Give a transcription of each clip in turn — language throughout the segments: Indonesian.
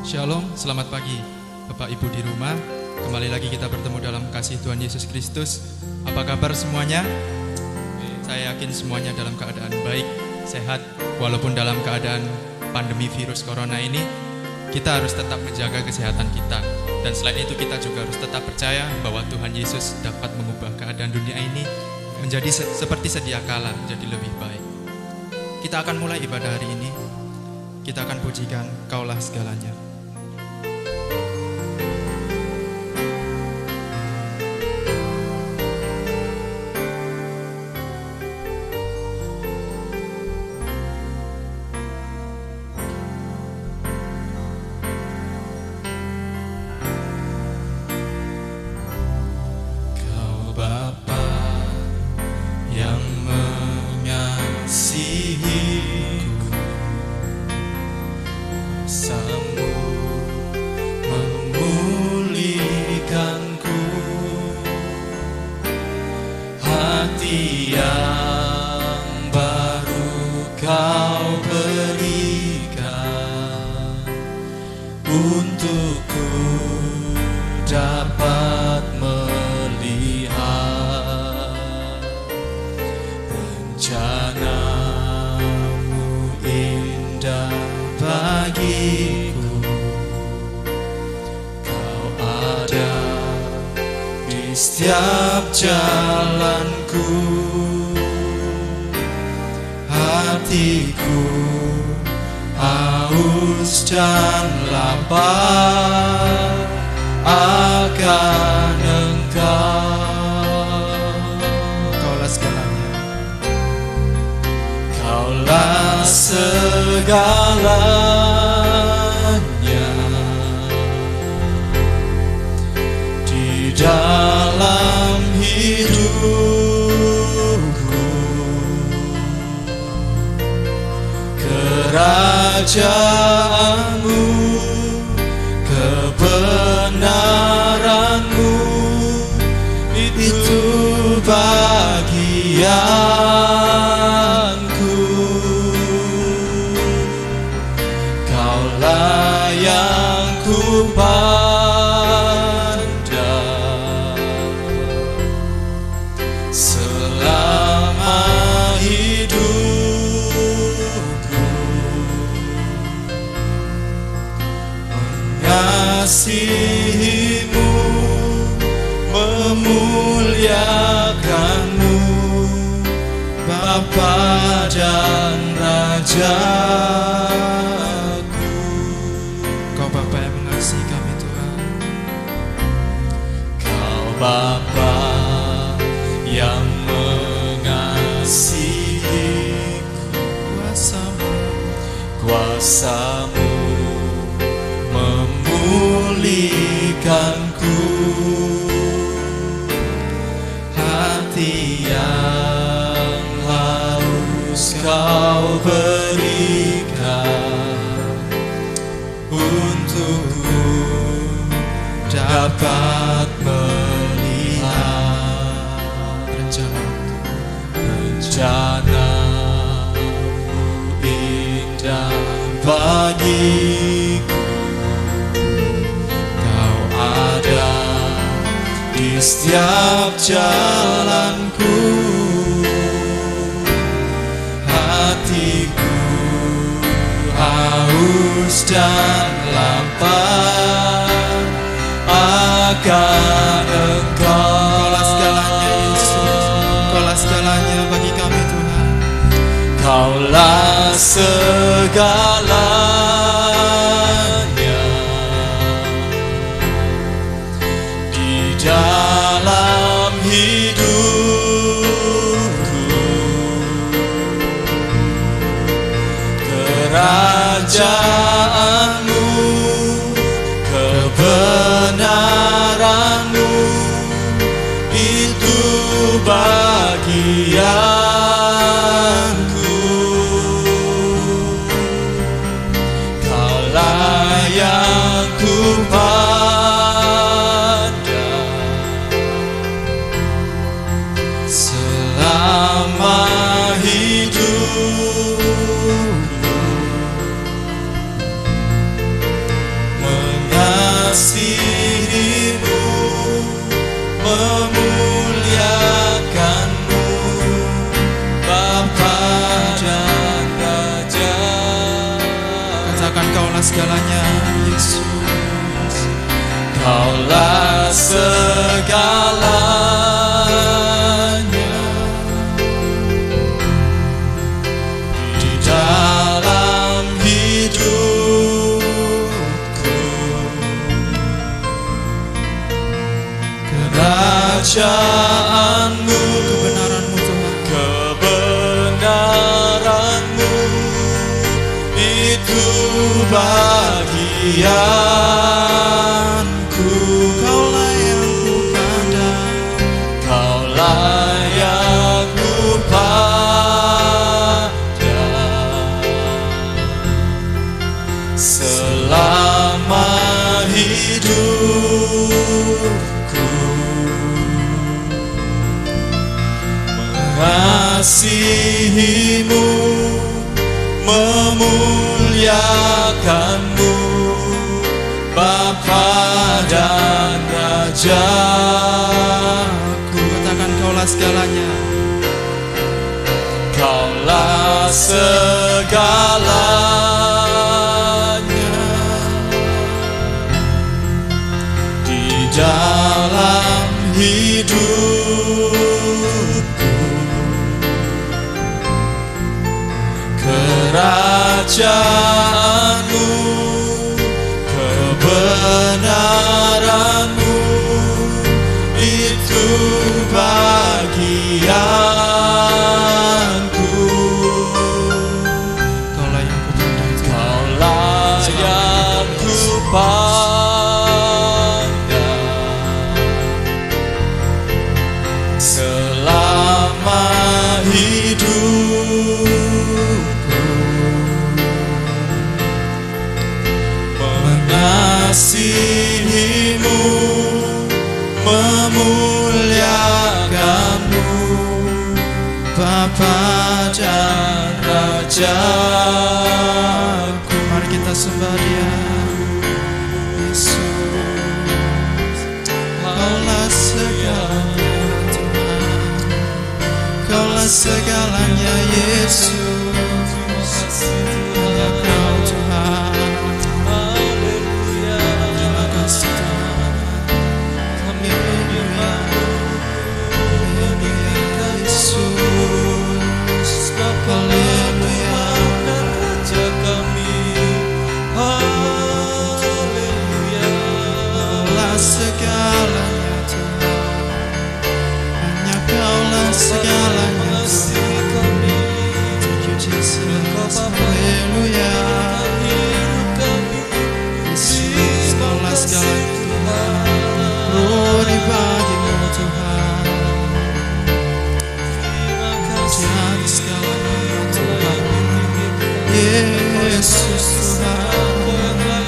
Shalom, selamat pagi Bapak Ibu di rumah. Kembali lagi kita bertemu dalam kasih Tuhan Yesus Kristus. Apa kabar semuanya? Saya yakin semuanya dalam keadaan baik, sehat. Walaupun dalam keadaan pandemi virus corona ini, kita harus tetap menjaga kesehatan kita. Dan selain itu kita juga harus tetap percaya bahwa Tuhan Yesus dapat mengubah keadaan dunia ini menjadi seperti sedia kala, menjadi lebih baik. Kita akan mulai ibadah hari ini. Kita akan pujikan Kaulah Segalanya. Setiap jalanku, hatiku haus dan lapar akan Engkau. Kaulah segalanya. Kaulah segalanya di dalam hidupku, kerajaanmu, kebenaranmu itu bagianku. Kaulah yang ku mengasihimu, memuliakanmu, Bapa dan Rajaku. Kau Bapa yang mengasihi kami Tuhan. Kau Bapa yang mengasihi, kuasamu memulihkanku, hati yang haus Kau berikan untukku dapat melihat rencana-Mu indah bagiku. Di setiap jalanku, hatiku haus dan lapar akan Engkau. Kaulah segalanya Yesus. Kaulah segalanya bagi kami Tuhan. Kaulah segalanya dalam hidupku, kerajaanmu, kebenaranmu itu bagianku. Kaulah yang ku selama hidupku, segalanya, Yesus. Kaulah segalanya di dalam hidupku. Kerajaanmu, Kebenaran-Mu Tuhan, kebenaran-Mu itu bagianku. Kaulah yang ku pandang, Kaulah yang ku pandang selama hidupku. Mengasihimu, memuliakanmu, Bapa dan Rajaku. katakan kaulah segalanya, Kaulah segalanya di dalam hidupku. Kerajaanmu, kebenaranmu itu bagianku. kaulah yang ku pandang Tuhan. Kaulah yang ku pandang selama hidupku. Mengasihimu, memuliakanmu, Bapa dan Rajaku. Mari kita sembah Dia, Yesus. Kaulah segalanya Tuhan, kaulah segalanya Yesus. Hanya Kau Tuhan, terima kasih Tuhan. Haleluya, haleluya Yesus. Haleluya, Raja kami, haleluya. kaulah segalanya Tuhan, hanya Kaulah segalanya Tuhan. Thank you Jesus, haleluya. Yesus, kaulah segalanya Tuhan, glory bagimu Tuhan. Jadi segalanya Tuhan, Yesus Tuhan.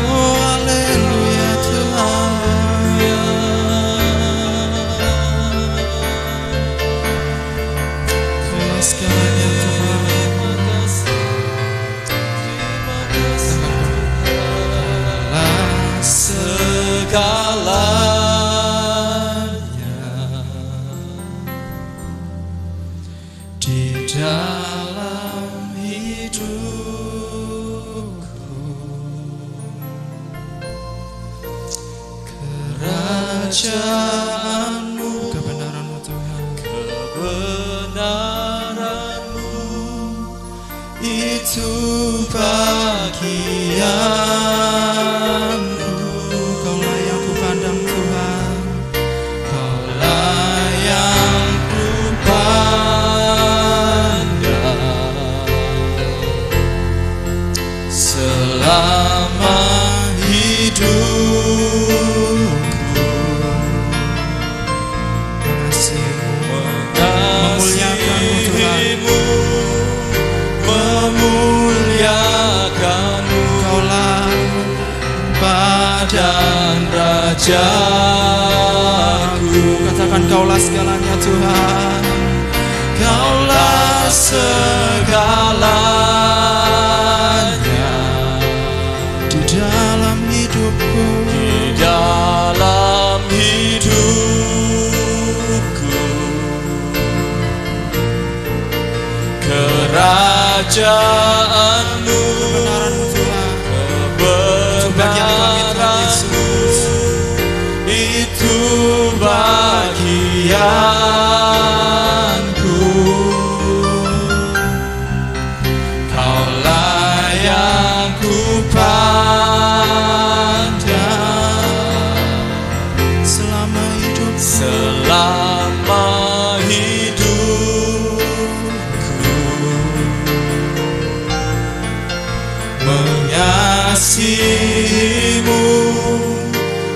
Oh haleluya Tuhan. Kaulah segalanya Tuhan. Kaulah Segalanya di dalam hidupku. Kerajaanmu, kebenaran-Mu Tuhan, kebenaranmu itu bagianmu. Kaulah yang ku pandang Tuhan, Kaulah yang ku pandang selama hidupku. Mengasihimu, memuliakanmu, Kaulah dan Rajaku. katakan kaulah segalanya Tuhan, Kaulah segalanya di dalam hidupku. di dalam hidupku. Kerajaanmu, Kebenaran-Mu Tuhan, Tuhanku, Kaulah yang ku pandang selama hidupku, mengasihimu,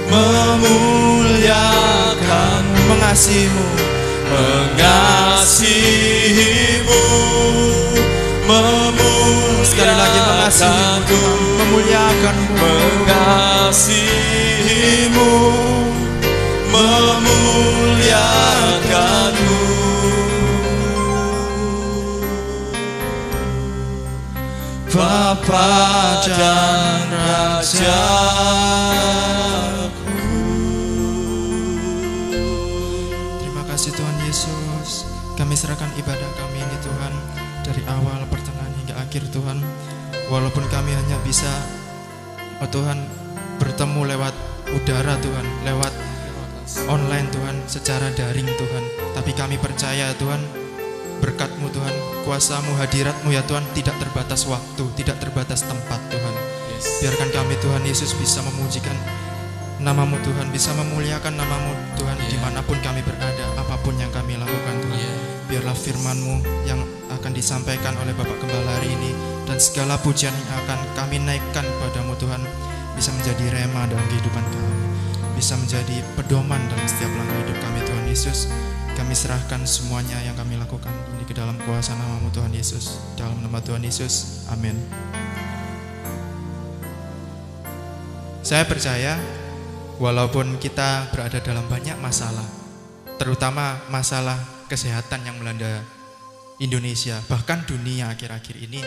memuliakanmu, mengasihimu, sekali lagi mengasihimu Tuhan, memuliakanmu, mengasihimu, memuliakanmu. Bapa dan Rajaku. Terima kasih Tuhan Yesus. Kami serahkan ibadah kami ini Tuhan, dari awal, pertengahan hingga akhir Tuhan. Walaupun kami hanya bisa, oh Tuhan, bertemu lewat udara Tuhan, lewat online Tuhan, secara daring Tuhan. Tapi kami percaya Tuhan, berkat-Mu Tuhan, kuasa-Mu, hadirat-Mu ya Tuhan, tidak terbatas waktu, tidak terbatas tempat Tuhan. Biarkan kami Tuhan Yesus bisa memujikan nama-Mu Tuhan, bisa memuliakan nama-Mu Tuhan, dimanapun kami berada, apapun yang kami lakukan Tuhan. Biarlah firman-Mu yang akan disampaikan oleh Bapak Gembala hari ini, dan segala pujian yang akan kami naikkan padamu Tuhan, bisa menjadi rema dalam kehidupan kami, bisa menjadi pedoman dalam setiap langkah hidup kami Tuhan Yesus. Kami serahkan semuanya yang kami lakukan ini ke dalam kuasa nama-Mu Tuhan Yesus. Dalam nama Tuhan Yesus, amin. Saya percaya walaupun kita berada dalam banyak masalah, terutama masalah kesehatan yang melanda Indonesia, bahkan dunia akhir-akhir ini,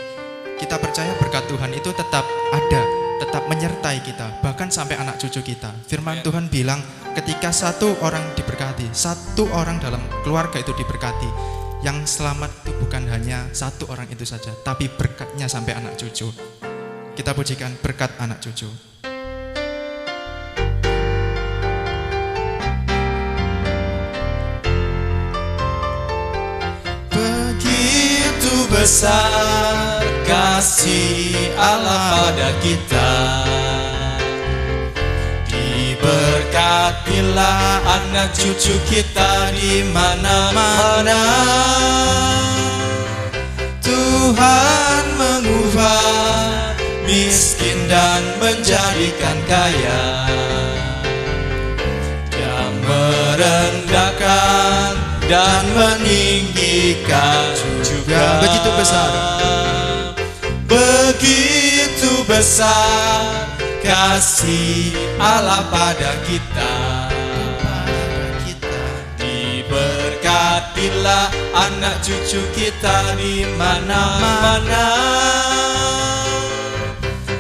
kita percaya berkat Tuhan itu tetap ada, tetap menyertai kita, bahkan sampai anak cucu kita. Firman Tuhan bilang, ketika satu orang diberkati, satu orang dalam keluarga itu diberkati, yang selamat itu bukan hanya satu orang itu saja, tapi berkatnya sampai anak cucu. Kita pujikan berkat anak cucu. Begitu besar kasih Allah pada kita, diberkatilah anak cucu kita di mana-mana. Tuhan mengubah miskin dan menjadikan kaya, Dia merendahkan dan meninggikan juga. Begitu besar, begitu besar kasih Allah pada kita. Diberkatilah anak cucu kita di mana-mana.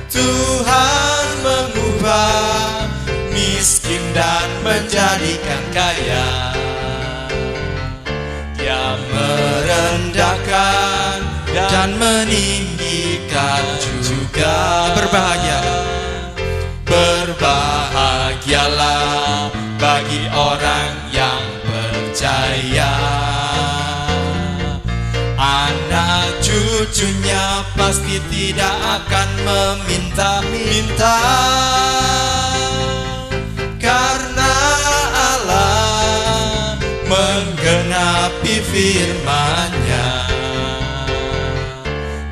Tuhan mengubah miskin dan menjadikan kaya, Dia merendahkan dan meninggikan juga. Berbahagialah bagi orang yang percaya, anak cucunya pasti tidak akan meminta-minta, karena Allah menggenapi firman-Nya.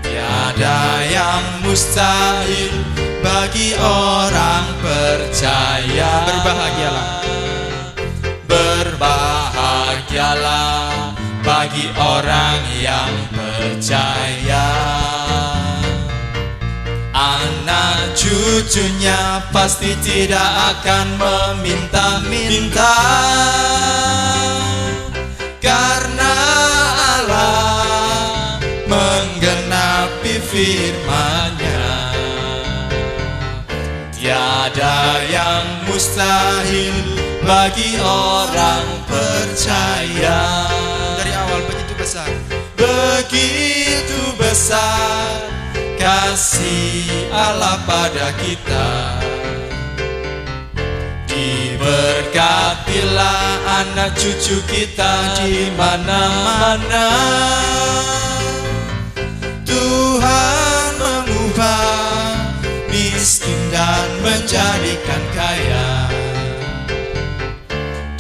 Tiada yang mustahil bagi orang percaya. Berbahagialah bagi orang yang percaya, anak cucunya pasti tidak akan meminta-minta, karena Allah menggenapi firman-Nya. Tiada yang mustahil bagi orang percaya. dari awal begitu besar, begitu besar kasih Allah pada kita, Berkatilah anak cucu kita di mana-mana. Tuhan mengubah miskin dan menjadikan kaya.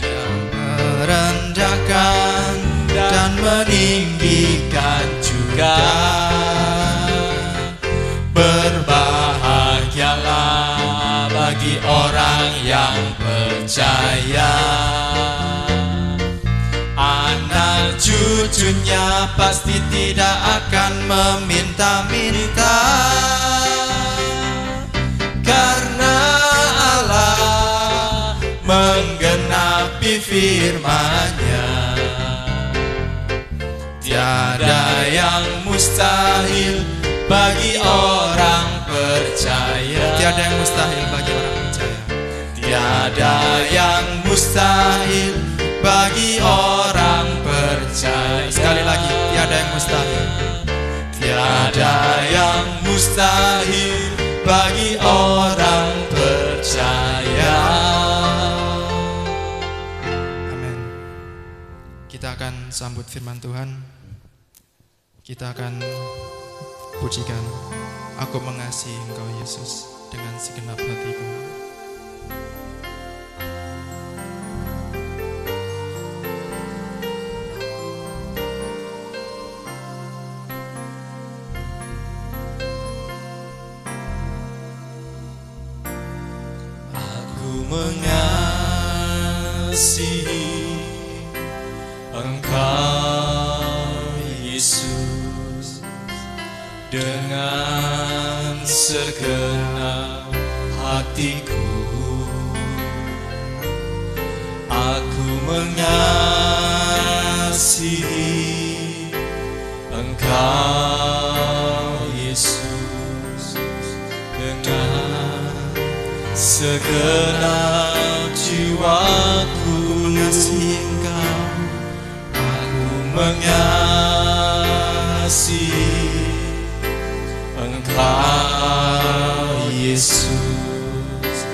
Dia merendahkan dan meninggikan juga. Berbahagialah bagi orang yang percaya. Anak cucunya pasti tidak akan meminta-minta, karena Allah menggenapi firman-Nya. Tiada yang mustahil bagi orang percaya. Tiada yang mustahil bagi orang percaya. Tiada yang mustahil bagi orang percaya. Sekali lagi, tiada yang mustahil. Tiada yang mustahil bagi orang percaya. Amin. Kita akan sambut firman Tuhan. Kita akan pujikan, aku mengasihi Engkau Yesus dengan segenap hatiku. Aku mengasihi Engkau Yesus dengan segenap hatiku. Aku mengasihi Engkau Yesus dengan segenap jiwaku. Mengasihi Engkau, Aku mengasihi Engkau Yesus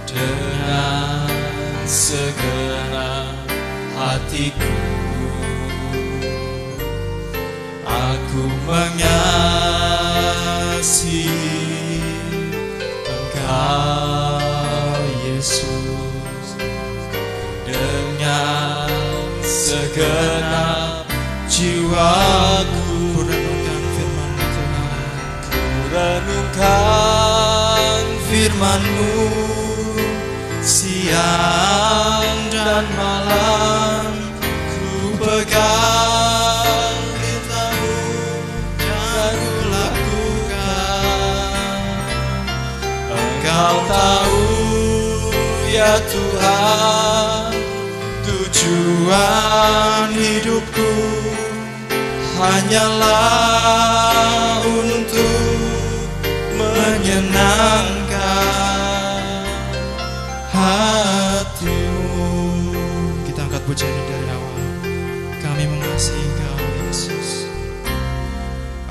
dengan segenap hatiku. Aku mengasihi Engkau Yesus dengan segenap jiwaku. Renungkan firman-Mu siang dan malam. Ku pegang perintah-Mu dan ku lakukan. Engkau tahu ya Tuhan, tujuan hidupku hanyalah untuk menyenangkan hati-Mu. kita angkat pujian dari awal. Kami mengasihi Engkau Yesus.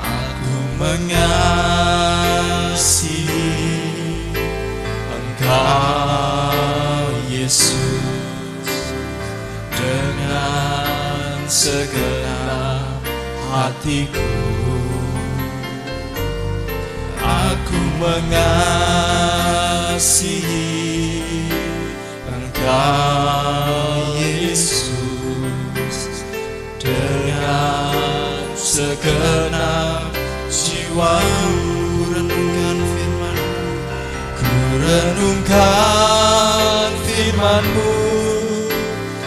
Aku mengasihi Engkau Yesus dengan segenap hatiku. Aku mengasihi Engkau Yesus dengan segenap jiwaku. Renungkan firman, Ku renungkan firman-Mu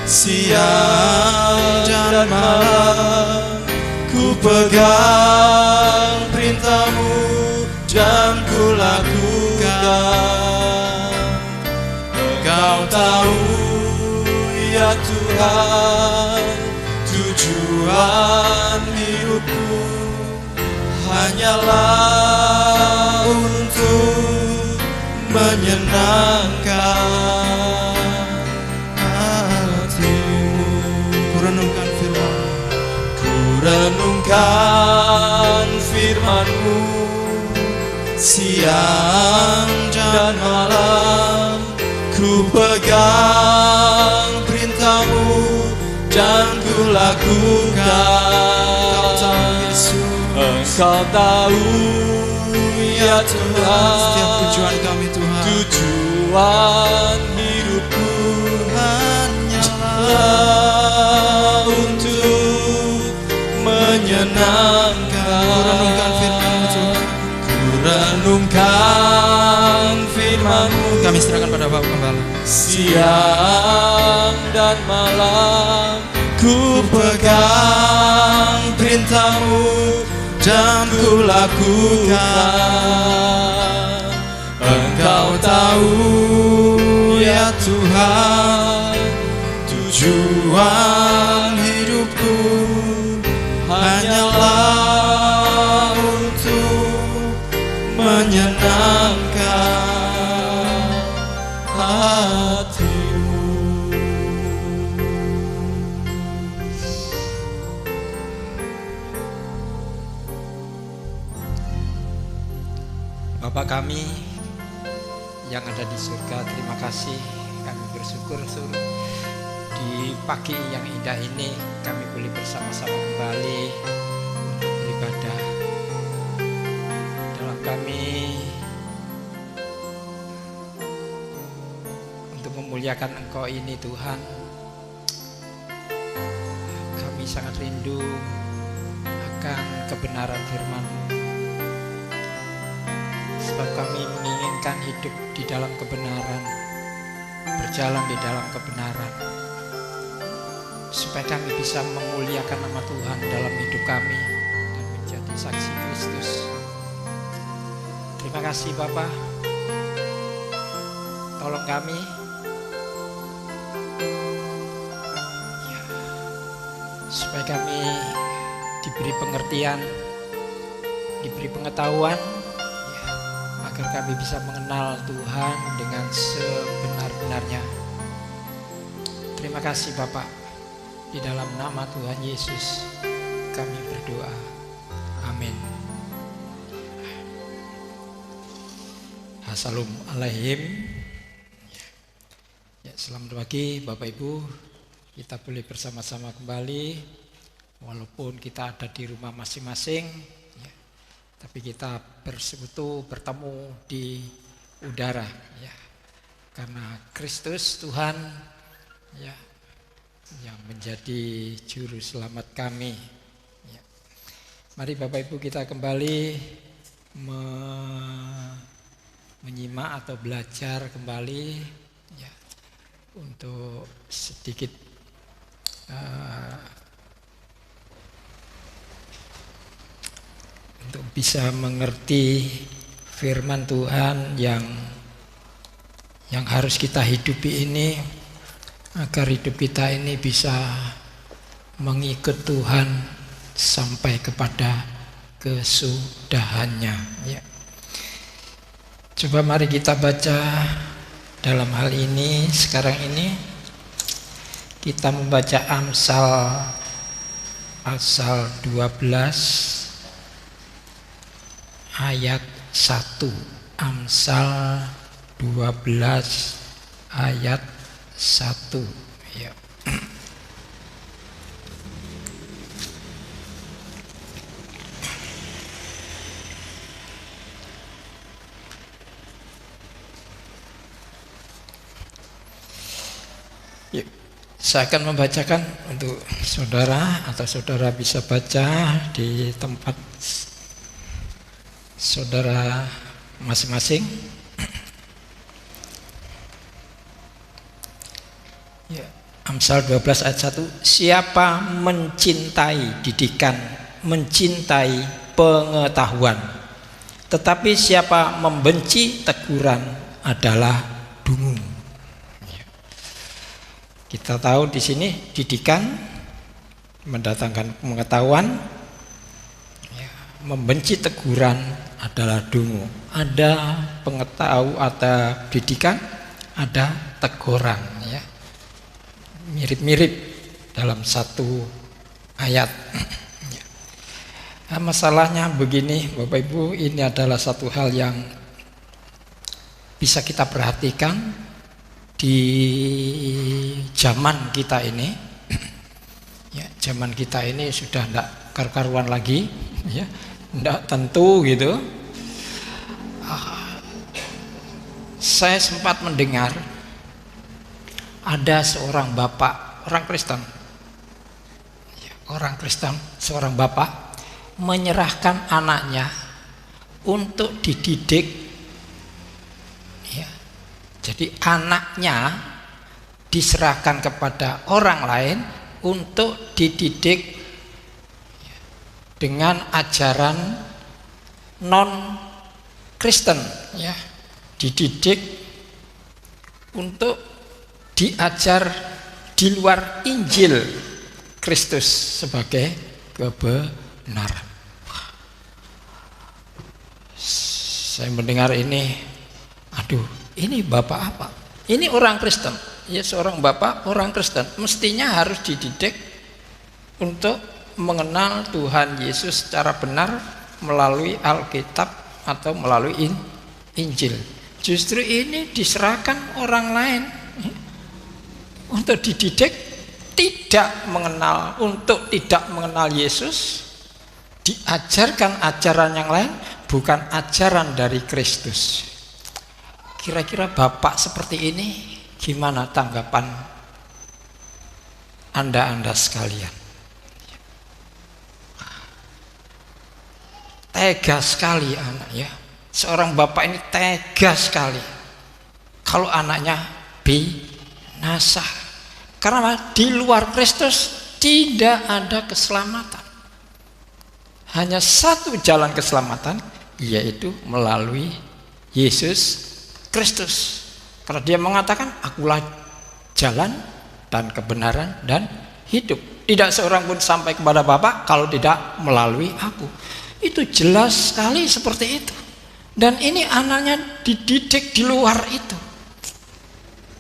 siang dan malam. Ku pegang perintah-Mu dan ku lakukan. Engkau tahu ya Tuhan, tujuan hidupku hanyalah untuk menyenangkan hati-Mu. ku renungkan firman, Ku renungkan firman-Mu siang dan malam. Ku pegang perintah-Mu dan ku lakukan. Engkau tahu ya Tuhan Setiap tujuan kami Tuhan, tujuan hidupku hanyalah untuk menyenangkan. Renungkan firman-Mu Tuhan. Renungkan firman-Mu, Kami serahkan pada Bapak Gembala. siang dan malam ku pegang perintah-Mu dan ku lakukan. Engkau tahu ya Tuhan tujuan hidupku hanyalah untuk menyenangkan hati-Mu. Bapa kami yang ada di surga, terima kasih. Kami bersyukur di pagi yang indah ini kami boleh bersama-sama kembali untuk beribadah. Dalam kami untuk memuliakan Engkau ini Tuhan, kami sangat rindu akan kebenaran firman-Mu. Sebab kami menginginkan hidup di dalam kebenaran, berjalan di dalam kebenaran, supaya kami bisa memuliakan nama Tuhan dalam hidup kami dan menjadi saksi Kristus. Terima kasih Bapa, tolong kami ya, supaya kami diberi pengertian, diberi pengetahuan, agar kami bisa mengenal Tuhan dengan sebenar-benarnya. Terima kasih Bapak. Di dalam nama Tuhan Yesus kami berdoa. Amin. Assalamualaikum. Ya, selamat pagi Bapak Ibu. Kita boleh bersama-sama kembali, walaupun kita ada di rumah masing-masing, tapi kita bersekutu, bertemu di udara, ya, karena Kristus Tuhan, ya, yang menjadi juru selamat kami. Ya. Mari Bapak Ibu kita kembali menyimak atau belajar kembali, ya, untuk sedikit untuk bisa mengerti firman Tuhan yang harus kita hidupi ini, agar hidup kita ini bisa mengikut Tuhan sampai kepada kesudahannya, ya. Coba mari kita baca dalam hal ini. Sekarang ini kita membaca Amsal pasal 12 ayat 1. Amsal 12 ayat 1, ya. Yuk, saya akan membacakan untuk saudara, atau saudara bisa baca di tempat saudara masing-masing. Ya, Amsal 12 ayat 1. Siapa mencintai didikan, mencintai pengetahuan, tetapi siapa membenci teguran adalah dungu. Ya. Kita tahu di sini didikan mendatangkan pengetahuan, ya, membenci teguran adalah dungu. Ada pengetahuan, ada didikan, ada teguran, ya. Mirip-mirip dalam satu ayat. Nah, masalahnya begini Bapak Ibu, ini adalah satu hal yang bisa kita perhatikan di zaman kita ini, ya, zaman kita ini sudah tidak karu-karuan lagi, ya, tidak tentu gitu. Saya sempat mendengar ada seorang bapak, orang Kristen, ya, orang Kristen, seorang bapak menyerahkan anaknya untuk dididik, ya. Jadi anaknya diserahkan kepada orang lain untuk dididik dengan ajaran non Kristen, ya. Dididik untuk diajar di luar Injil Kristus sebagai kebenaran. Saya mendengar ini, aduh, ini bapak apa? Ini orang Kristen, ya, seorang bapak orang Kristen, mestinya harus dididik untuk mengenal Tuhan Yesus secara benar melalui Alkitab atau melalui Injil. Justru ini diserahkan orang lain untuk dididik tidak mengenal, untuk tidak mengenal Yesus, diajarkan ajaran yang lain, bukan ajaran dari Kristus. Kira-kira bapak seperti ini gimana tanggapan Anda sekalian? Tega sekali anak, ya. Seorang bapak ini tega sekali kalau anaknya binasa. Karena di luar Kristus tidak ada keselamatan. Hanya satu jalan keselamatan, yaitu melalui Yesus Kristus. Karena dia mengatakan, akulah jalan dan kebenaran dan hidup. Tidak seorang pun sampai kepada Bapa kalau tidak melalui aku. Itu jelas sekali seperti itu. Dan ini anaknya dididik di luar itu.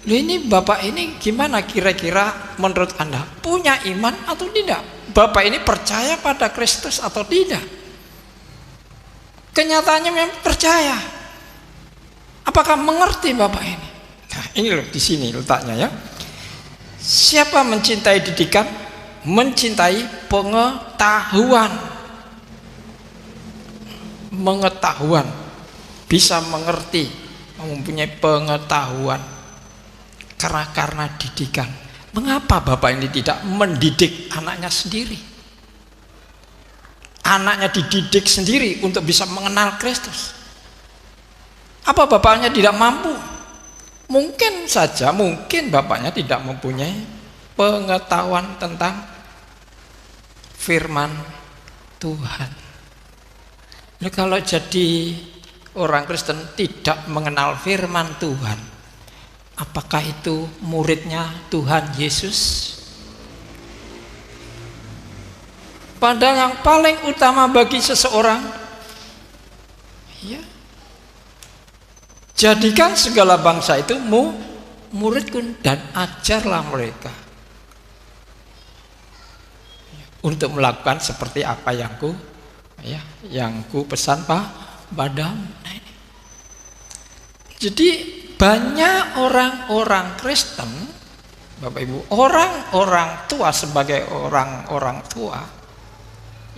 Loh, ini bapak ini gimana kira-kira menurut Anda? Punya iman atau tidak? Bapak ini percaya pada Kristus atau tidak? Kenyataannya memang percaya. Apakah mengerti bapak ini? Nah, ini loh, di sini letaknya, ya. Siapa mencintai didikan? Mencintai pengetahuan. Mengetahuan, bisa mengerti, mempunyai pengetahuan. Karena didikan. Mengapa bapak ini tidak mendidik anaknya sendiri? Anaknya dididik sendiri untuk bisa mengenal Kristus. Apa bapaknya tidak mampu? Mungkin saja, mungkin bapaknya tidak mempunyai pengetahuan tentang firman Tuhan. Nah, kalau jadi orang Kristen tidak mengenal firman Tuhan, apakah itu muridnya Tuhan Yesus? Padahal yang paling utama bagi seseorang, ya, jadikan segala bangsa itu muridku dan ajarlah mereka untuk melakukan seperti apa yang ku pesan padamu. Jadi banyak orang-orang Kristen, Bapak Ibu, orang-orang tua sebagai orang-orang tua,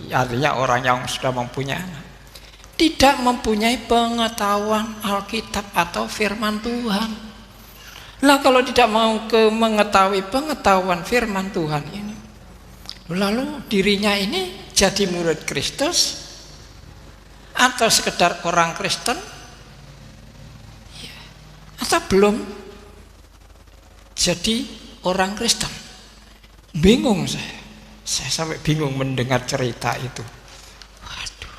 artinya orang yang sudah mempunyai anak, tidak mempunyai pengetahuan Alkitab atau firman Tuhan. Nah, kalau tidak mau mengetahui pengetahuan firman Tuhan ini, lalu dirinya ini jadi murid Kristus atau sekedar orang Kristen, atau belum jadi orang Kristen. Bingung saya sampai bingung mendengar cerita itu. Waduh.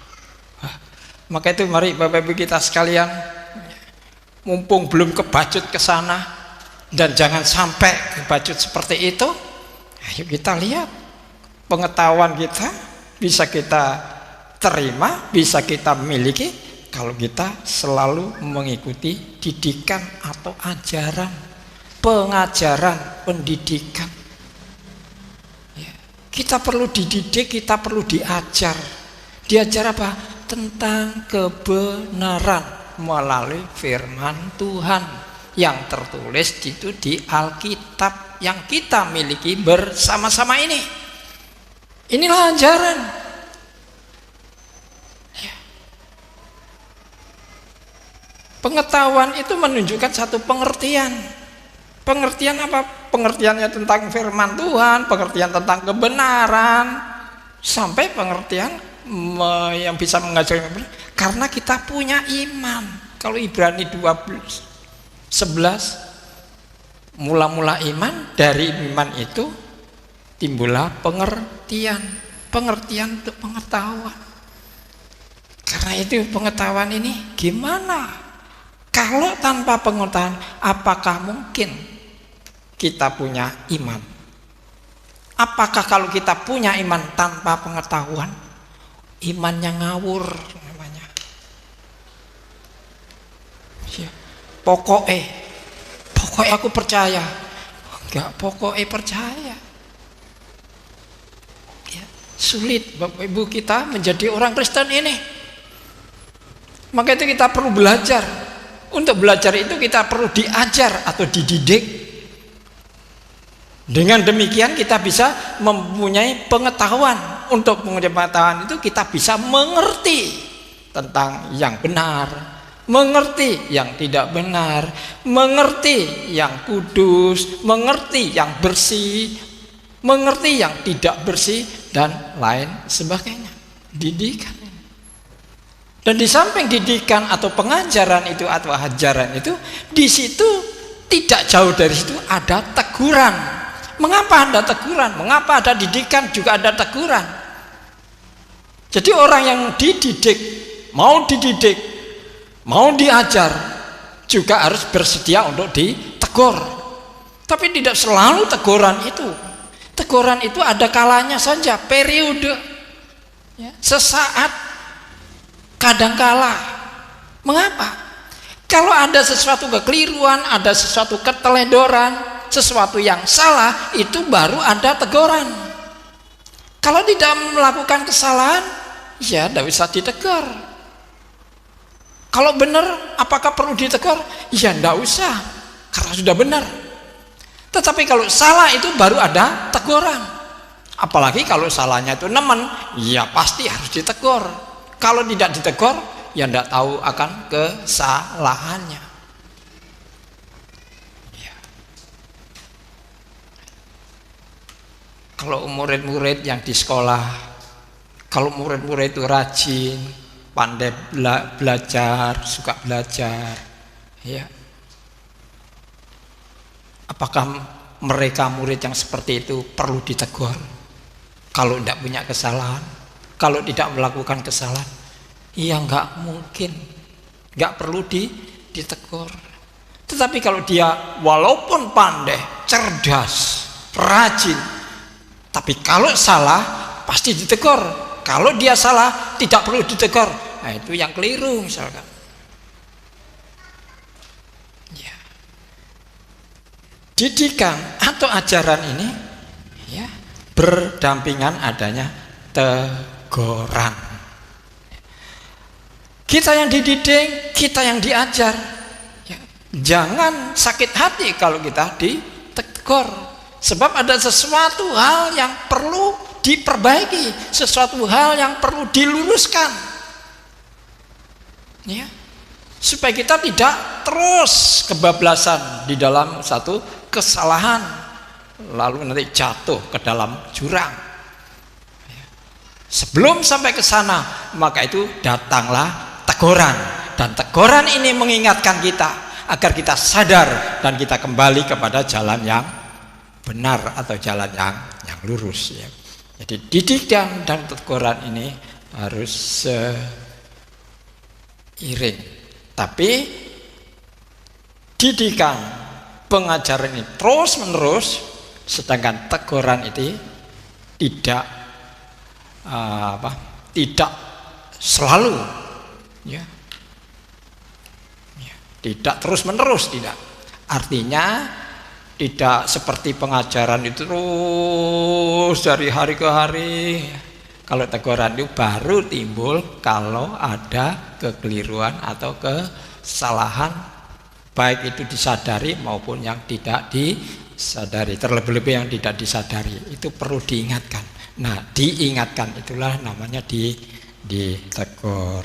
Maka itu mari Bapak Ibu kita sekalian, mumpung belum kebacut ke sana dan jangan sampai kebacut seperti itu, ayo kita lihat pengetahuan kita bisa kita terima, bisa kita miliki kalau kita selalu mengikuti didikan atau ajaran, pengajaran, pendidikan. Ya, kita perlu dididik, kita perlu diajar. Diajar apa? Tentang kebenaran melalui firman Tuhan, yang tertulis itu di Alkitab yang kita miliki bersama-sama ini. Inilah ajaran. Ya. Pengetahuan itu menunjukkan satu pengertian. Pengertian apa? Pengertiannya tentang firman Tuhan, pengertian tentang kebenaran, sampai pengertian yang bisa mengajarkan karena kita punya iman. Kalau Ibrani 12:11, mula-mula iman, dari iman itu timbullah pengertian untuk pengetahuan. Karena itu pengetahuan ini gimana? Kalau tanpa pengetahuan, apakah mungkin kita punya iman? Apakah kalau kita punya iman tanpa pengetahuan, imannya ngawur namanya? Pokoknya aku percaya. Enggak, pokoknya percaya. Ya, sulit Bapak Ibu kita menjadi orang Kristen ini. Maka itu kita perlu belajar. Untuk belajar itu kita perlu diajar atau dididik. Dengan demikian kita bisa mempunyai pengetahuan. Untuk pengetahuan itu kita bisa mengerti tentang yang benar, mengerti yang tidak benar, mengerti yang kudus, mengerti yang bersih, mengerti yang tidak bersih, dan lain sebagainya. Didikan. Dan di samping didikan atau pengajaran itu atau ajaran itu, di situ tidak jauh dari situ ada teguran. Mengapa ada teguran? Mengapa ada didikan juga ada teguran? Jadi orang yang dididik, mau diajar, juga harus bersedia untuk ditegur. Tapi tidak selalu teguran itu. Teguran itu ada kalanya saja, periode, ya, sesaat. Kadangkala. Mengapa? Kalau ada sesuatu kekeliruan, ada sesuatu keteledoran, sesuatu yang salah, itu baru ada teguran. Kalau tidak melakukan kesalahan, ya tidak usah ditegur. Kalau benar, apakah perlu ditegur? Ya tidak usah, karena sudah benar. Tetapi kalau salah itu baru ada teguran. Apalagi kalau salahnya itu nemen, ya pasti harus ditegur. Kalau tidak ditegur, ya tidak tahu akan kesalahannya. Ya. Kalau murid-murid yang di sekolah, kalau murid-murid itu rajin, pandai belajar, suka belajar, ya, apakah mereka murid yang seperti itu perlu ditegur? Kalau tidak punya kesalahan, kalau tidak melakukan kesalahan, ya nggak mungkin, nggak perlu ditegur. Tetapi kalau dia walaupun pandai, cerdas, rajin, tapi kalau salah pasti ditegur. Kalau dia salah tidak perlu ditegur. Nah, itu yang keliru misalkan. Ya. Didikan atau ajaran ini, ya, berdampingan adanya teguran. Kita yang dididik, kita yang diajar, ya, jangan sakit hati kalau kita ditegur. Sebab ada sesuatu hal yang perlu diperbaiki, sesuatu hal yang perlu diluruskan, ya, supaya kita tidak terus kebablasan di dalam satu kesalahan, lalu nanti jatuh ke dalam jurang. Sebelum sampai ke sana, maka itu datanglah teguran, dan teguran ini mengingatkan kita agar kita sadar dan kita kembali kepada jalan yang benar atau jalan yang lurus, ya. Jadi didikan dan teguran ini harus seiring. Tapi didikan, pengajaran ini terus menerus, sedangkan teguran itu tidak selalu, ya, tidak terus menerus, tidak. Artinya tidak seperti pengajaran itu terus dari hari ke hari. Kalau teguran itu baru timbul kalau ada kekeliruan atau kesalahan baik itu disadari maupun yang tidak disadari, terlebih-lebih yang tidak disadari, itu perlu diingatkan. Nah, diingatkan itulah namanya ditegur.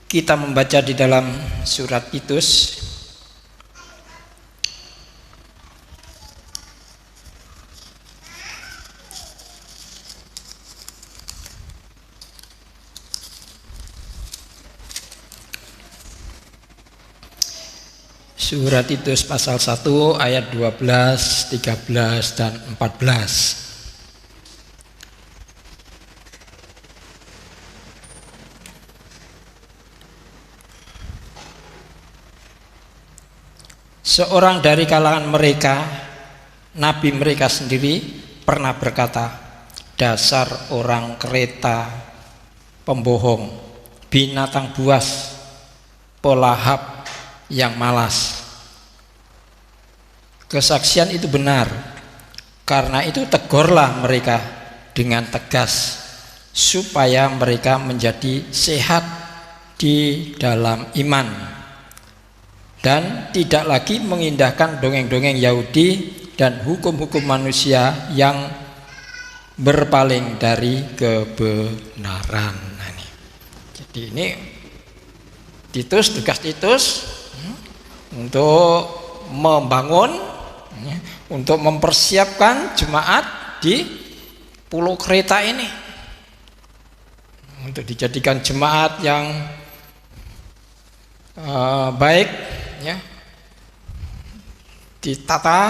Kita membaca di dalam surat Titus Surat Titus pasal 1 ayat 12, 13 dan 14. Seorang dari kalangan mereka, nabi mereka sendiri pernah berkata, dasar orang Kreta, pembohong, binatang buas, pelahap yang malas. Kesaksian itu benar. Karena itu tegurlah mereka dengan tegas supaya mereka menjadi sehat di dalam iman dan tidak lagi mengindahkan dongeng-dongeng Yahudi dan hukum-hukum manusia yang berpaling dari kebenaran. Nah, ini. Jadi ini Titus, tugas Titus untuk membangun, untuk mempersiapkan jemaat di Pulau Kreta ini, untuk dijadikan jemaat yang baik, ya, ditata,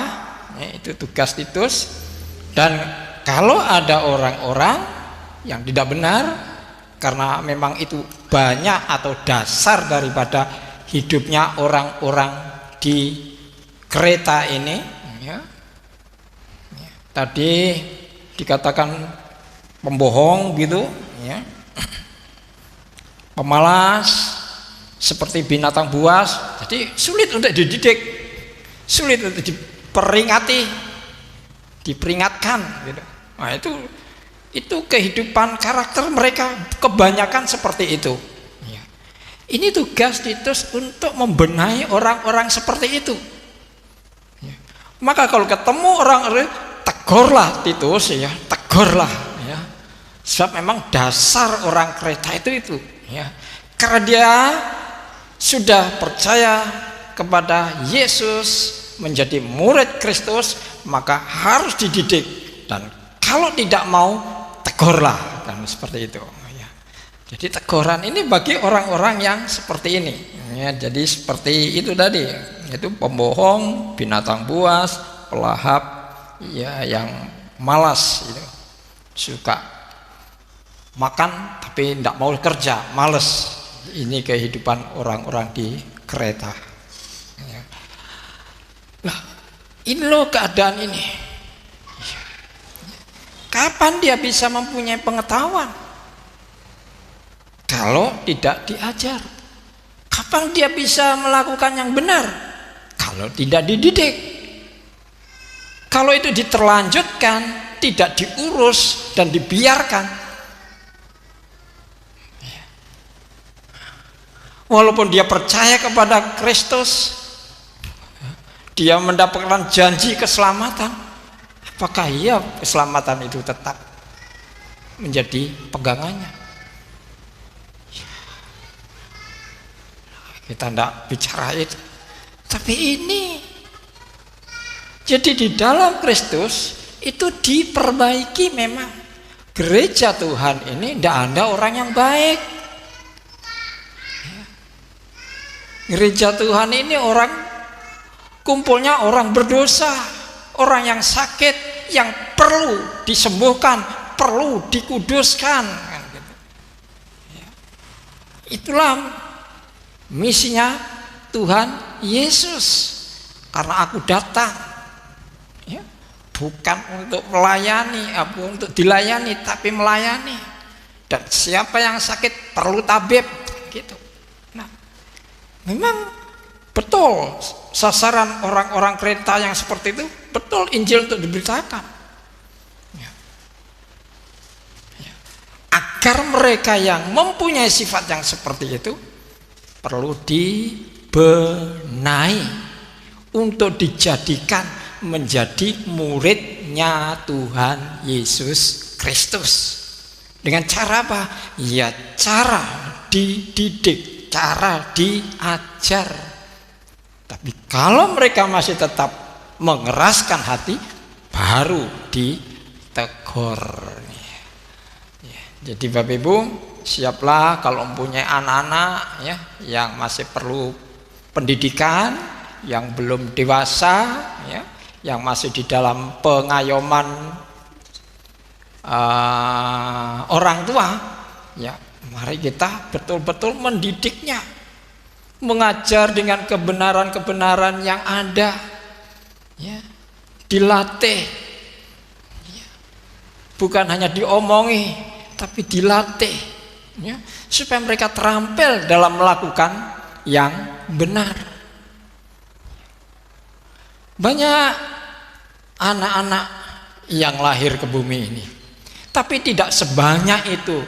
ya, itu tugas Titus. Dan kalau ada orang-orang yang tidak benar, karena memang itu banyak atau dasar daripada hidupnya orang-orang di Kreta ini, ya. Tadi dikatakan pembohong gitu, ya, pemalas, seperti binatang buas. Jadi sulit untuk dididik, sulit untuk diperingati, diperingatkan gitu. Nah, itu kehidupan karakter mereka kebanyakan seperti itu. Ya. Ini tugas Titus untuk membenahi orang-orang seperti itu. Ya. Maka kalau ketemu orang, tegurlah Titus, ya, tegurlah, ya. Sebab memang dasar orang Kreta itu, ya. Karena dia sudah percaya kepada Yesus, menjadi murid Kristus, maka harus dididik. Dan kalau tidak mau, tegurlah, kan seperti itu. Ya. Jadi teguran ini bagi orang-orang yang seperti ini. Ya, jadi seperti itu tadi, itu pembohong, binatang buas, pelahap, ya, yang malas, gitu. Suka makan tapi tidak mau kerja, malas. Ini kehidupan orang-orang di Kreta. Ya. Nah, ini loh keadaan ini. Kapan dia bisa mempunyai pengetahuan? Kalau tidak diajar. Kapan dia bisa melakukan yang benar? Kalau tidak dididik. Kalau itu diterlanjutkan, tidak diurus dan dibiarkan, walaupun dia percaya kepada Kristus, dia mendapatkan janji keselamatan, apakah iya keselamatan itu tetap menjadi pegangannya? Kita tidak bicara itu. Tapi ini, jadi di dalam Kristus itu diperbaiki memang. Gereja Tuhan ini tidak ada orang yang baik. Gereja Tuhan ini kumpulnya orang berdosa, orang yang sakit, yang perlu disembuhkan, perlu dikuduskan. Itulah misinya Tuhan Yesus. Karena aku datang, ya, bukan untuk melayani, untuk dilayani, tapi melayani. Dan siapa yang sakit perlu tabib, gitu. Memang betul sasaran orang-orang Kreta yang seperti itu, betul Injil untuk diberitakan. Ya. Ya. agar mereka yang mempunyai sifat yang seperti itu perlu dibenahi untuk dijadikan menjadi muridnya Tuhan Yesus Kristus. Dengan cara apa? Ya cara dididik, cara diajar. Tapi kalau mereka masih tetap mengeraskan hati, baru ditegur. Jadi Bapak Ibu, siaplah kalau mempunyai anak-anak ya yang masih perlu pendidikan, yang belum dewasa ya, yang masih di dalam pengayoman orang tua ya, mari kita betul-betul mendidiknya, mengajar dengan kebenaran-kebenaran yang ada ya, dilatih ya. Bukan hanya diomongi tapi dilatih ya, supaya mereka terampil dalam melakukan yang benar. Banyak anak-anak yang lahir ke bumi ini, tapi tidak sebanyak itu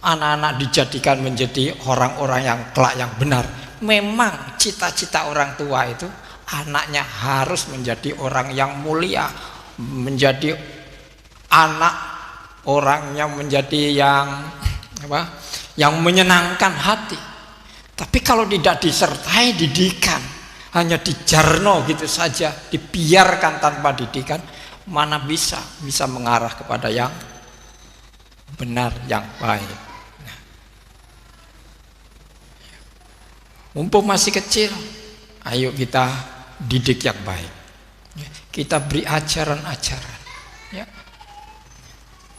anak-anak dijadikan menjadi orang-orang yang kelak yang benar. Memang cita-cita orang tua itu anaknya harus menjadi orang yang mulia, menjadi anak orang yang menjadi yang yang menyenangkan hati. Tapi kalau tidak disertai didikan, hanya dijarno gitu saja, dibiarkan tanpa didikan, mana bisa mengarah kepada yang benar, yang baik. Mumpung masih kecil, ayo kita didik yang baik. Kita beri ajaran-ajaran. Ya.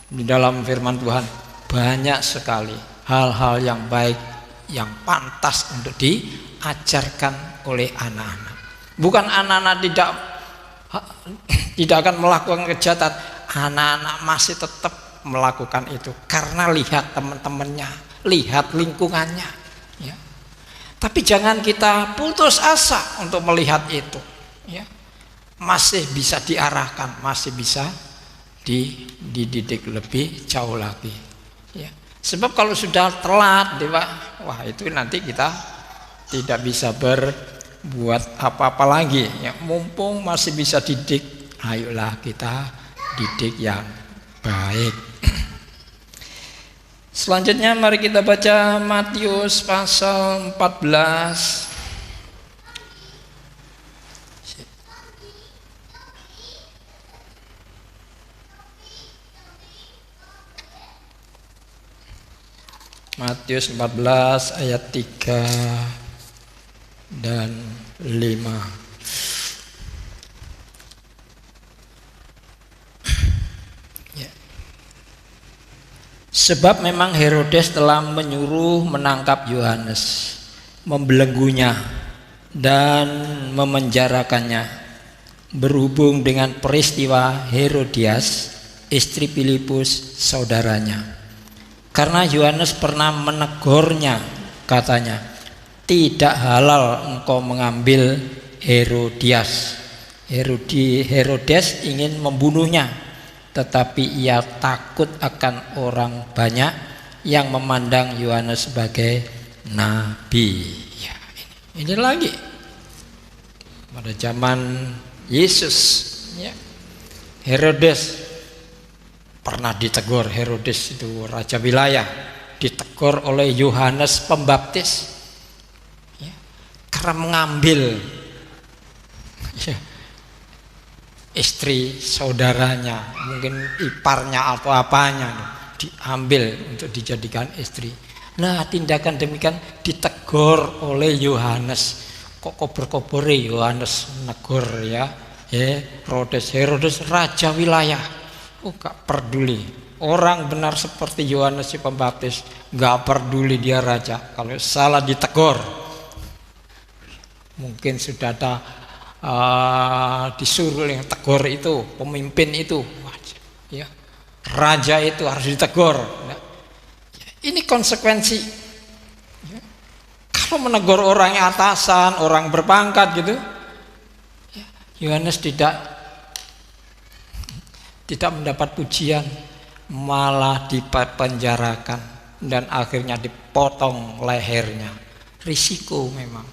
Di dalam firman Tuhan banyak sekali hal-hal yang baik yang pantas untuk diajarkan oleh anak-anak. Bukan anak-anak tidak akan melakukan kejahatan, anak-anak masih tetap melakukan itu karena lihat teman-temannya, lihat lingkungannya ya. Tapi jangan kita putus asa untuk melihat itu ya. Masih bisa diarahkan, masih bisa dididik lebih jauh lagi ya. Sebab kalau sudah telat wah itu nanti kita tidak bisa berbuat apa-apa lagi ya. Mumpung masih bisa didik, ayolah kita didik yang baik. Selanjutnya mari kita baca Matius pasal 14. Matius 14 ayat 3 dan 5. Ya. Sebab memang Herodes telah menyuruh menangkap Yohanes, membelenggunya dan memenjarakannya berhubung dengan peristiwa Herodias, istri Filipus saudaranya. Karena Yohanes pernah menegurnya, katanya, tidak halal engkau mengambil Herodias. Herodes ingin membunuhnya, tetapi ia takut akan orang banyak yang memandang Yohanes sebagai nabi. Ya, ini lagi pada zaman Yesus. Ya. Herodes pernah ditegur. Herodes itu raja wilayah, ditegur oleh Yohanes Pembaptis ya, karena mengambil ya, istri saudaranya, mungkin iparnya atau apanya, diambil untuk dijadikan istri. Nah, tindakan demikian ditegur oleh Yohanes. Kok kober-kobore Yohanes negur ya, Herodes raja wilayah. Gak peduli. Orang benar seperti Yohanes si Pembaptis, gak peduli dia raja. Kalau salah ditegur, mungkin sudah ada disuruh yang tegur itu, pemimpin itu, ya, raja itu harus ditegur. Ini konsekuensi. Ya. Kalau menegur orang yang atasan, orang berpangkat gitu, Yohanes tidak mendapat pujian. malah dipenjarakan dan akhirnya dipotong lehernya. Risiko memang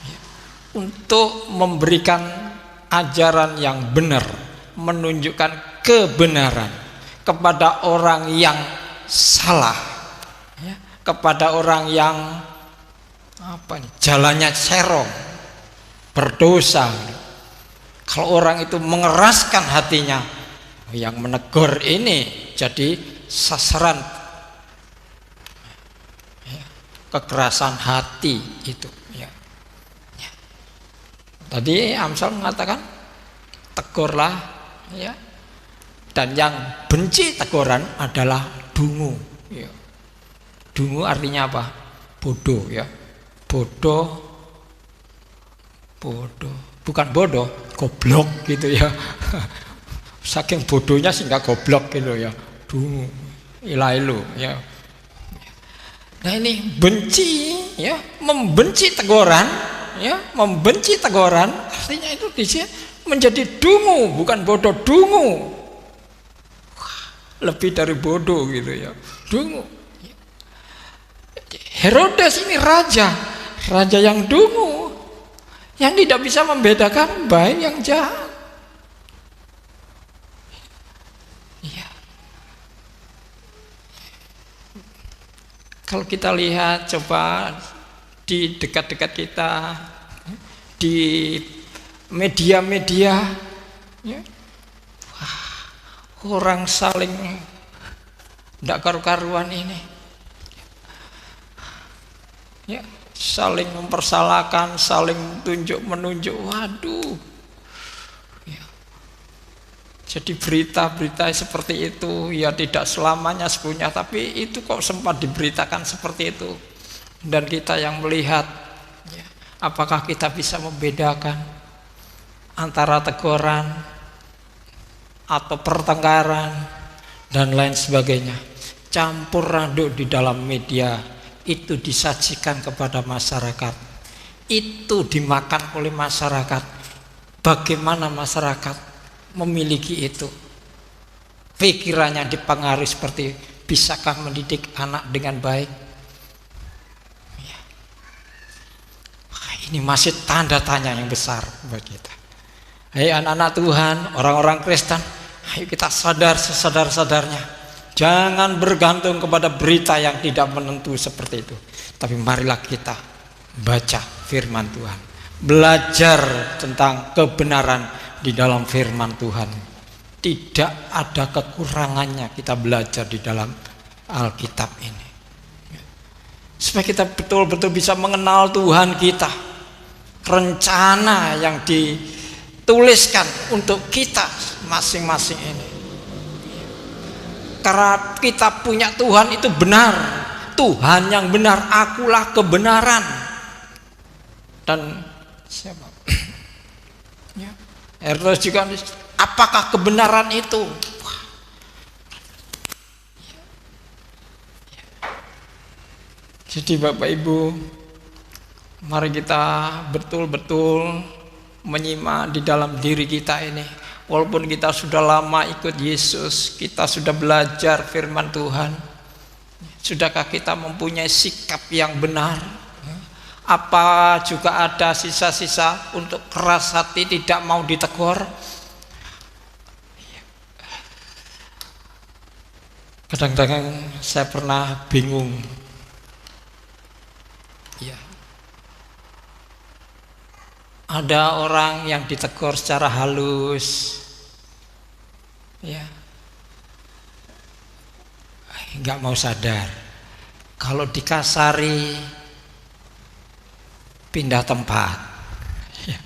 ya. Untuk memberikan ajaran yang benar, menunjukkan kebenaran kepada orang yang salah ya, kepada orang yang jalannya serong, berdosa. Kalau orang itu mengeraskan hatinya, yang menegur ini jadi sasaran ya, kekerasan hati itu ya. Ya. Tadi Amsal mengatakan tegurlah ya, dan yang benci teguran adalah dungu ya. Dungu artinya apa? Bodoh ya. Bodoh bukan bodoh, goblok gitu ya. Saking bodohnya sehingga goblok gitu ya. Dungu, ilailu ya. Nah ini benci ya, membenci teguran ya, membenci teguran artinya itu dia menjadi dungu, bukan bodoh, dungu. Wah, lebih dari bodoh gitu ya, dungu. Herodes ini raja yang dungu, yang tidak bisa membedakan baik yang jahat. Ya. Kalau kita lihat coba di dekat-dekat kita, di media-media, ya, wah, orang saling tidak karu-karuan ini, ya, saling mempersalahkan, saling menunjuk, waduh. Ya. Jadi berita-berita seperti itu ya tidak selamanya sebenarnya, tapi itu kok sempat diberitakan seperti itu. Dan kita yang melihat ya, apakah kita bisa membedakan antara teguran atau pertengkaran dan lain sebagainya. Campur aduk di dalam media itu disajikan kepada masyarakat, itu dimakan oleh masyarakat. Bagaimana masyarakat memiliki itu? Pikirannya dipengaruhi seperti, bisakah mendidik anak dengan baik? Ya. Ini masih tanda tanya yang besar buat kita. Hai anak-anak Tuhan, orang-orang Kristen, ayo kita sadar sesadar-sadarnya. Jangan bergantung kepada berita yang tidak menentu seperti itu. Tapi marilah kita baca firman Tuhan, belajar tentang kebenaran di dalam firman Tuhan. Tidak ada kekurangannya kita belajar di dalam Alkitab ini, supaya kita betul-betul bisa mengenal Tuhan kita, rencana yang dituliskan untuk kita masing-masing ini. Karena kita punya Tuhan itu benar, Tuhan yang benar, akulah kebenaran. Dan siapa? Ya. Herodes juga, apakah kebenaran itu? Jadi Bapak Ibu, mari kita betul-betul menyimak di dalam diri kita ini. Walaupun kita sudah lama ikut Yesus, kita sudah belajar firman Tuhan, sudahkah kita mempunyai sikap yang benar? Apa juga ada sisa-sisa untuk keras hati, tidak mau ditegur? Kadang-kadang saya pernah bingung. Ya. Ada orang yang ditegur secara halus, ya, nggak mau sadar. Kalau dikasari, pindah tempat. Ya.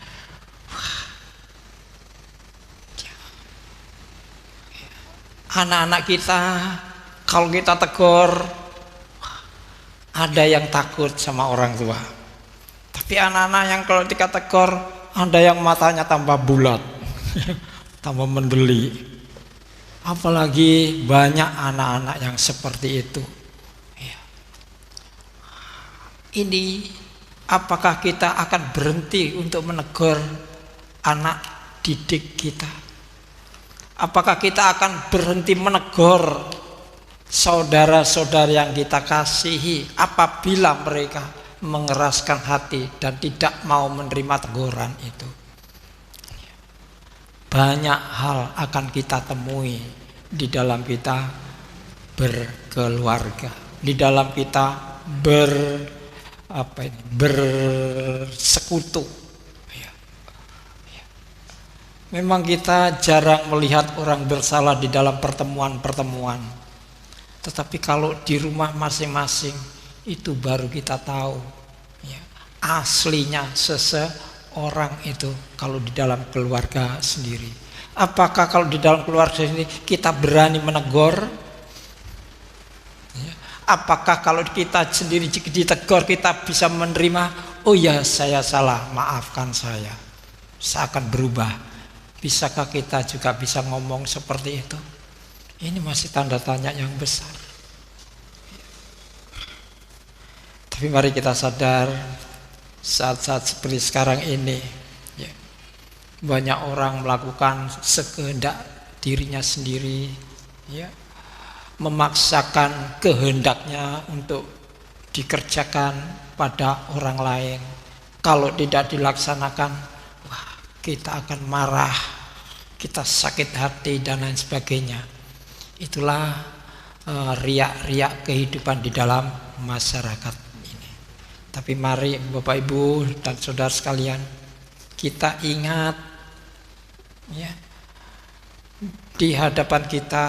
Anak-anak kita, kalau kita tegur, ada yang takut sama orang tua. Tapi anak-anak yang kalau ditegur, ada yang matanya tambah bulat, tambah mendeli. Apalagi banyak anak-anak yang seperti itu. Ya. Ini apakah kita akan berhenti untuk menegur anak didik kita? Apakah kita akan berhenti menegur saudara-saudara yang kita kasihi apabila mereka mengeraskan hati dan tidak mau menerima teguran itu? Banyak hal akan kita temui di dalam kita berkeluarga, di dalam kita bersekutu. Memang kita jarang melihat orang bersalah di dalam pertemuan-pertemuan. Tetapi kalau di rumah masing-masing itu baru kita tahu aslinya seseorang itu kalau di dalam keluarga sendiri. Apakah kalau di dalam keluarga sendiri kita berani menegur? Apakah kalau kita sendiri ditegur kita bisa menerima? Oh ya, saya salah, maafkan saya akan berubah. Bisakah kita juga bisa ngomong seperti itu? Ini masih tanda tanya yang besar. Tapi mari kita sadar, saat-saat seperti sekarang ini banyak orang melakukan sekehendak dirinya sendiri, memaksakan kehendaknya untuk dikerjakan pada orang lain. Kalau tidak dilaksanakan, kita akan marah, kita sakit hati dan lain sebagainya. Itulah riak-riak kehidupan di dalam masyarakat ini. Tapi mari Bapak Ibu dan saudara sekalian, kita ingat di hadapan kita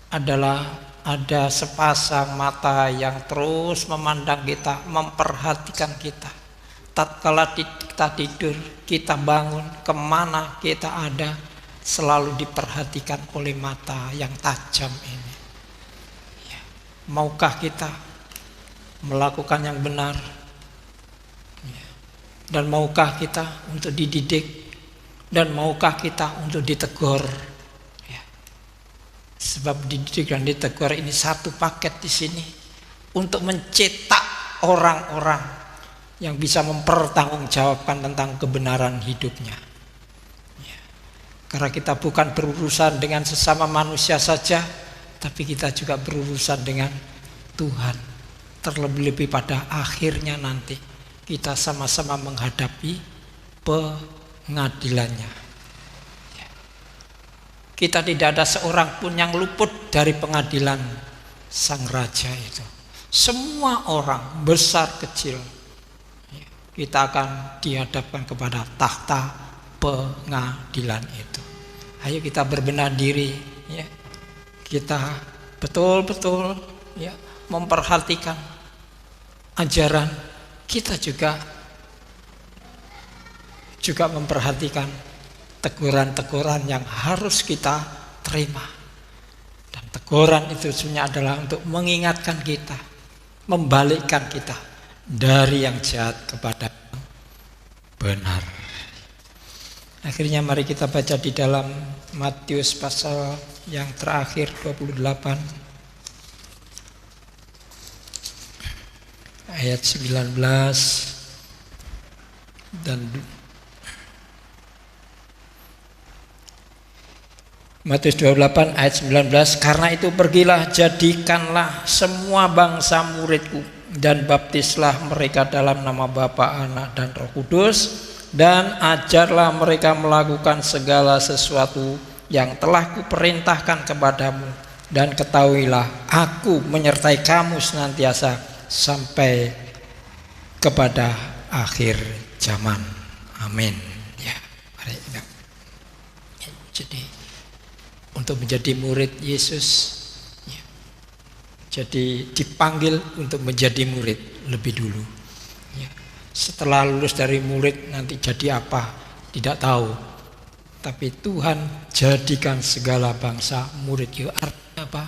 adalah ada sepasang mata yang terus memandang kita, memperhatikan kita. Tatkala kita tidur, kita bangun, kemana kita ada, selalu diperhatikan oleh mata yang tajam ini. Maukah kita melakukan yang benar? Dan maukah kita untuk dididik? Dan maukah kita untuk ditegur? Sebab dididik dan ditegur ini satu paket di sini untuk mencetak orang-orang yang bisa mempertanggungjawabkan tentang kebenaran hidupnya. Karena kita bukan berurusan dengan sesama manusia saja, tapi kita juga berurusan dengan Tuhan. Terlebih-lebih pada akhirnya nanti kita sama-sama menghadapi pengadilannya. Kita tidak ada seorang pun yang luput dari pengadilan Sang Raja itu. Semua orang besar kecil kita akan dihadapkan kepada takhta pengadilan itu. Ayo kita berbenah diri, kita betul-betul memperhatikan ajaran. Kita juga memperhatikan teguran-teguran yang harus kita terima. Dan teguran itu sebenarnya adalah untuk mengingatkan kita, membalikkan kita dari yang jahat kepada yang benar. Akhirnya mari kita baca di dalam Matius pasal yang terakhir 28 ayat 19 dan Matius 28 ayat 19. Karena itu pergilah, jadikanlah semua bangsa muridku dan baptislah mereka dalam nama Bapa, Anak dan Roh Kudus, dan ajarlah mereka melakukan segala sesuatu yang telah kuperintahkan kepadamu, dan ketahuilah aku menyertai kamu senantiasa sampai kepada akhir zaman. Amin. Jadi untuk menjadi murid Yesus, jadi dipanggil untuk menjadi murid lebih dulu. Setelah lulus dari murid nanti jadi apa? Tidak tahu. Tapi Tuhan jadikan segala bangsa murid. Artinya apa?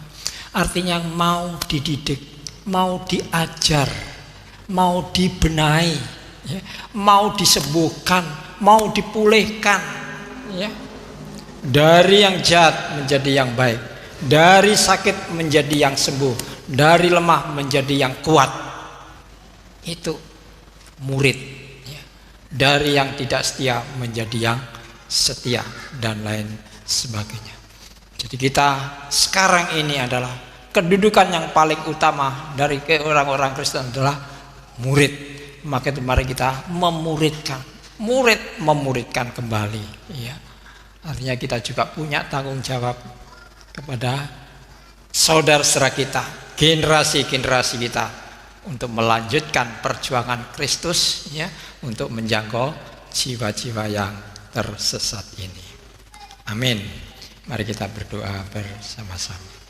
Artinya mau dididik, mau diajar, mau dibenahi, mau disembuhkan, mau dipulihkan, dari yang jahat menjadi yang baik, dari sakit menjadi yang sembuh, dari lemah menjadi yang kuat. Itu murid. Dari yang tidak setia menjadi yang setia, dan lain sebagainya. Jadi kita sekarang ini adalah kedudukan yang paling utama dari orang-orang Kristen adalah murid. Maka itu mari kita memuridkan, murid memuridkan kembali, ya. Artinya kita juga punya tanggung jawab kepada saudara-saudara kita, generasi-generasi kita, untuk melanjutkan perjuangan Kristus, ya, untuk menjangkau jiwa-jiwa yang tersesat ini. Amin. Mari kita berdoa bersama-sama.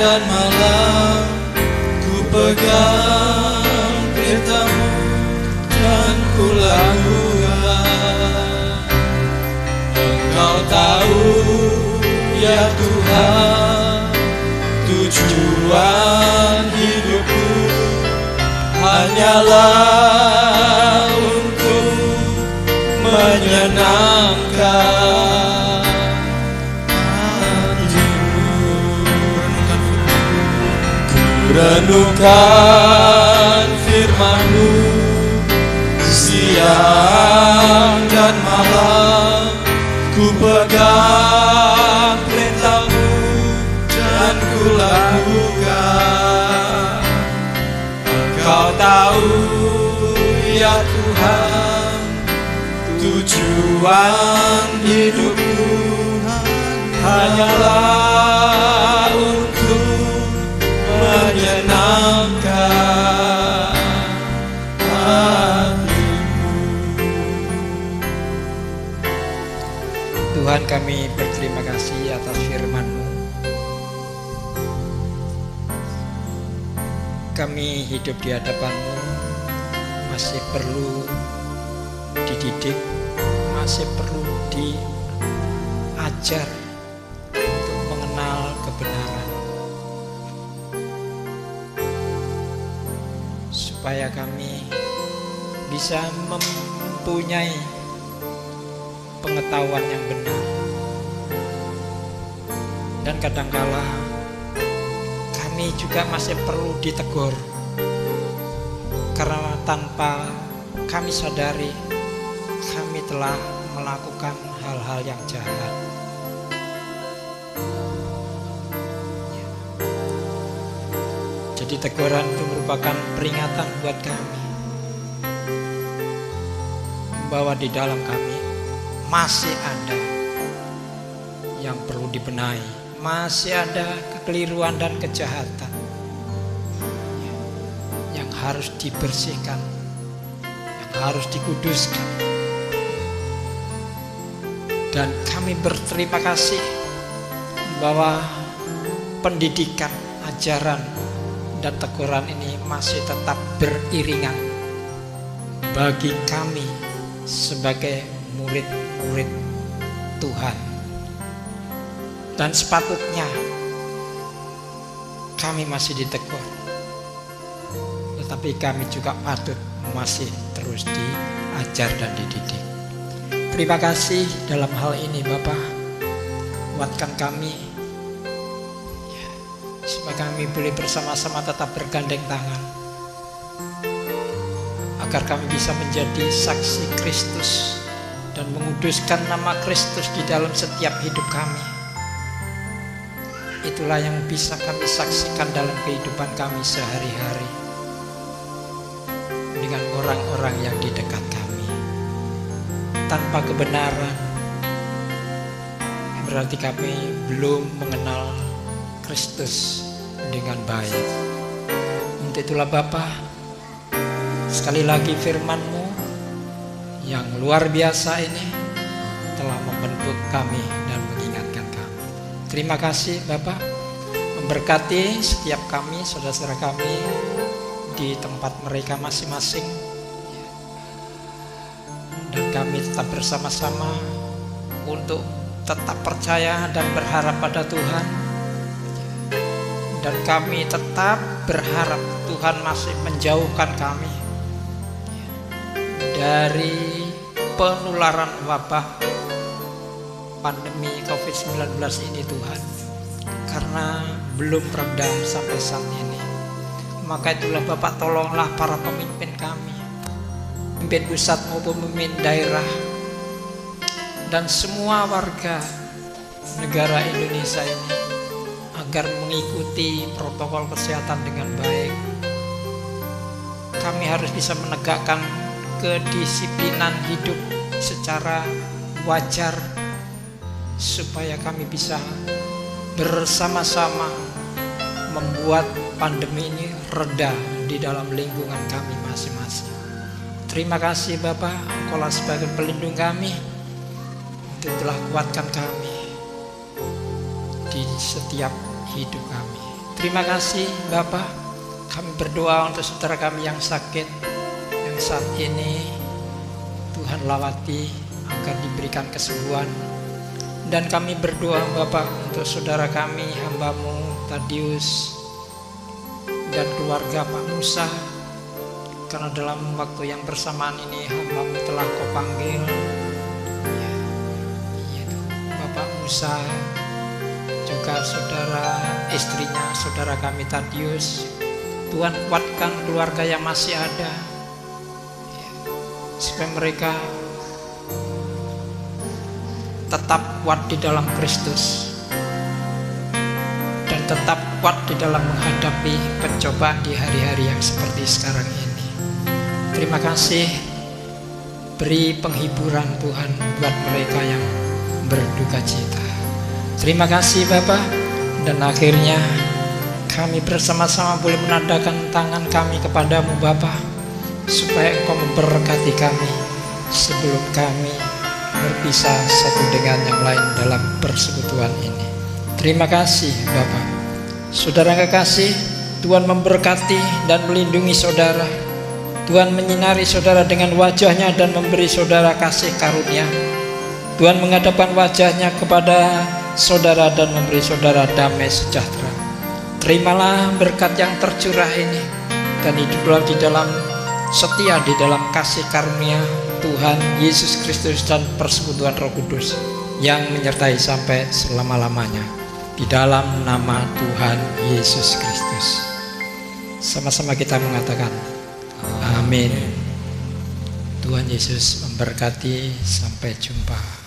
Dan malam ku pegang perintah-Mu dan ku lakukan. Engkau tahu ya Tuhan, tujuan hidupku hanyalah untuk menyenangkan renungkan firman-Mu siang dan malam, ku pegang perintah-Mu dan ku lakukan. Engkau tahu ya Tuhan, tujuan hidupku hanyalah untuk menyenangkan hati-Mu. Tuhan, kami berterima kasih atas firman-Mu. Kami hidup di hadapan-Mu masih perlu dididik, masih perlu diajar untuk mengenal kebenaran, supaya kami bisa mempunyai pengetahuan yang benar. Dan kadangkala kami juga masih perlu ditegur, karena tanpa kami sadari kami telah melakukan hal-hal yang jahat. Jadi teguran itu merupakan peringatan buat kami bahwa di dalam kami masih ada yang perlu dibenahi, masih ada kekeliruan dan kejahatan yang harus dibersihkan, yang harus dikuduskan. Dan kami berterima kasih bahwa pendidikan, ajaran, dan teguran ini masih tetap beriringan bagi kami sebagai murid-murid Tuhan. Dan sepatutnya kami masih ditegur, tetapi kami juga patut masih terus diajar dan dididik. Terima kasih dalam hal ini Bapa, kuatkan kami supaya kami boleh bersama-sama tetap bergandeng tangan, agar kami bisa menjadi saksi Kristus dan menguduskan nama Kristus di dalam setiap hidup kami. Itulah yang bisa kami saksikan dalam kehidupan kami sehari-hari dengan orang-orang yang di dekat kami. Tanpa kebenaran berarti kami belum mengenal Kristus dengan baik. Untuk itulah Bapa, sekali lagi firman-Mu yang luar biasa ini telah membentuk kami dan mengingatkan kami. Terima kasih Bapak, memberkati setiap kami, saudara-saudara kami di tempat mereka masing-masing, dan kami tetap bersama-sama untuk tetap percaya dan berharap pada Tuhan. Dan kami tetap berharap Tuhan masih menjauhkan kami dari penularan wabah pandemi COVID-19 ini Tuhan, karena belum reda sampai saat ini. Maka itulah Bapak, tolonglah para pemimpin kami, pemimpin pusat maupun pemimpin daerah, dan semua warga negara Indonesia ini, agar mengikuti protokol kesehatan dengan baik. Kami harus bisa menegakkan kedisiplinan hidup secara wajar, supaya kami bisa bersama-sama membuat pandemi ini reda di dalam lingkungan kami masing-masing. Terima kasih Bapak, Engkaulah sebagai pelindung kami, Engkau telah kuatkan kami di setiap hidup kami. Terima kasih Bapak, kami berdoa untuk saudara kami yang sakit, yang saat ini Tuhan lawati agar diberikan kesembuhan. Dan kami berdoa Bapak untuk saudara kami, hamba-Mu Tadius dan keluarga Pak Musa, karena dalam waktu yang bersamaan ini hamba-Mu telah Kau panggil, Bapak Musa, juga saudara istrinya, saudara kami Tadius. Tuhan kuatkan keluarga yang masih ada, supaya mereka tetap kuat di dalam Kristus dan tetap kuat di dalam menghadapi pencobaan di hari-hari yang seperti sekarang ini. Terima kasih, beri penghiburan Tuhan buat mereka yang berduka cita. Terima kasih Bapak, dan akhirnya kami bersama-sama boleh menandakan tangan kami kepadamu Bapak, supaya Engkau memberkati kami sebelum kami berpisah satu dengan yang lain dalam persekutuan ini. Terima kasih Bapak. Saudara kekasih, Tuhan memberkati dan melindungi saudara. Tuhan menyinari saudara dengan wajah-Nya dan memberi saudara kasih karunia. Tuhan menghadapkan wajah-Nya kepada saudara dan memberi saudara damai sejahtera. Terimalah berkat yang tercurah ini, dan hiduplah di dalam setia di dalam kasih karunia Tuhan Yesus Kristus dan persekutuan Roh Kudus yang menyertai sampai selama-lamanya, di dalam nama Tuhan Yesus Kristus. Sama-sama kita mengatakan amin. Tuhan Yesus memberkati. Sampai jumpa.